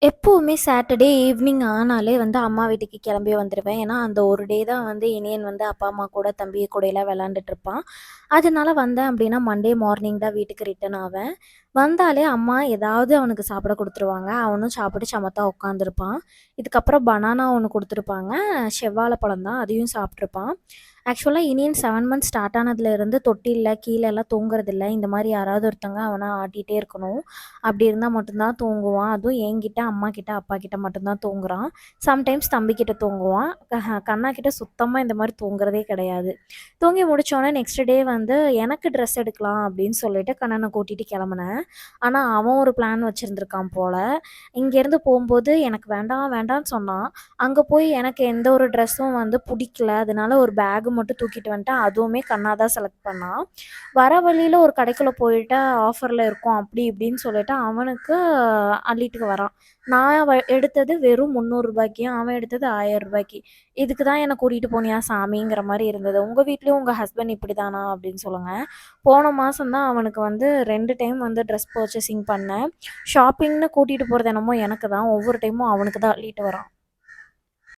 எப்பவுமே Saturday evening ஆனாலே வந்து அம்மா வீட்டுக்கு கிளம்பி வந்துருவேன். ஏன்னா, அந்த ஒரு டே தான் வந்து இனியன் வந்து அப்பா, அம்மா கூட, தம்பி கூடலாம் விளாண்டுட்டுருப்பான். அதனால வந்தேன் அப்டின்னா, மண்டே மார்னிங் தான் வீட்டுக்கு ரிட்டர்ன் ஆவேன். வந்தாலே அம்மா ஏதாவது அவனுக்கு சாப்பிட குடுத்துருவாங்க. அவனும் சாப்பிட்டு சமத்தா உட்காந்துருப்பான். இதுக்கப்புறம் பனானா ஒண்ணு குடுத்துருப்பாங்க. செவ்வாழை பழம் தான். அதையும் சாப்ட்டுருப்பான். ஆக்சுவலா இனியன் 7 மந்த்ஸ் ஸ்டார்ட் ஆனதுலேருந்து தொட்டில்ல கீழலாம் தூங்குறதில்ல. இந்த மாரி யாராவது ஒருத்தவங்க அவன ஆட்டிட்டே இருக்கணும். அப்படி இருந்தா மட்டும் தான் தூங்குவான். அதுவும் என்கிட்ட, அம்மாகிட்ட, அப்பாகிட்ட மட்டும் தான் தூங்குறான். சம்டைம்ஸ் தம்பிகிட்ட தூங்குவான். கண்ணாகிட்ட சுத்தமா இந்த மாரி தூங்குறதே கிடையாது. தூங்கி முடிச்சோனே நெக்ஸ்ட் டே வந்து எனக்கு ட்ரெஸ் எடுக்கலாம் அப்படின்னு சொல்லிட்டு கண்ணன கூட்டிட்டு கெளம்புனேன். ஆனா, அவன் ஒரு பிளான் வச்சிருந்திருக்கான் போல. இங்கேருந்து போம்போது எனக்கு வேண்டாம் வேண்டான்னு சொன்னான். அங்க போய் எனக்கு எந்த ஒரு ட்ரெஸ்ஸும் வந்து புடிக்கல. அதனால ஒரு பேக் மட்டும் தூக்கிட்டு வந்துட்டேன். அதுவுமே கண்ணா தான் செலக்ட் பண்ணான். வர வழியில ஒரு கடைக்குள்ள போயிட்டு ஆஃபர்ல இருக்கும் அப்படி இப்படின்னு சொல்லிட்டு அவனுக்கு அள்ளிட்டு வரான். நான் எடுத்தது வெறும் ரூ. 300க்கு அவன் எடுத்தது ரூ. 1000. இதுக்கு தான் என்ன கூட்டிட்டு போனியா சாமிங்கிற மாரி இருந்தது. உங்க வீட்லயும் உங்க ஹஸ்பண்ட் இப்படிதானா அப்படின்னு சொல்லுங்க. போன மாசம் தான் அவனுக்கு வந்து 2 டைம் வந்து ட்ரெஸ் பர்ச்சேசிங் பண்ணேன். ஷாப்பிங்ன்னு கூட்டிட்டு போறது என்னமோ எனக்கு தான். ஒவ்வொரு டைமும் அவனுக்கு தான் அள்ளிட்டு வரான்.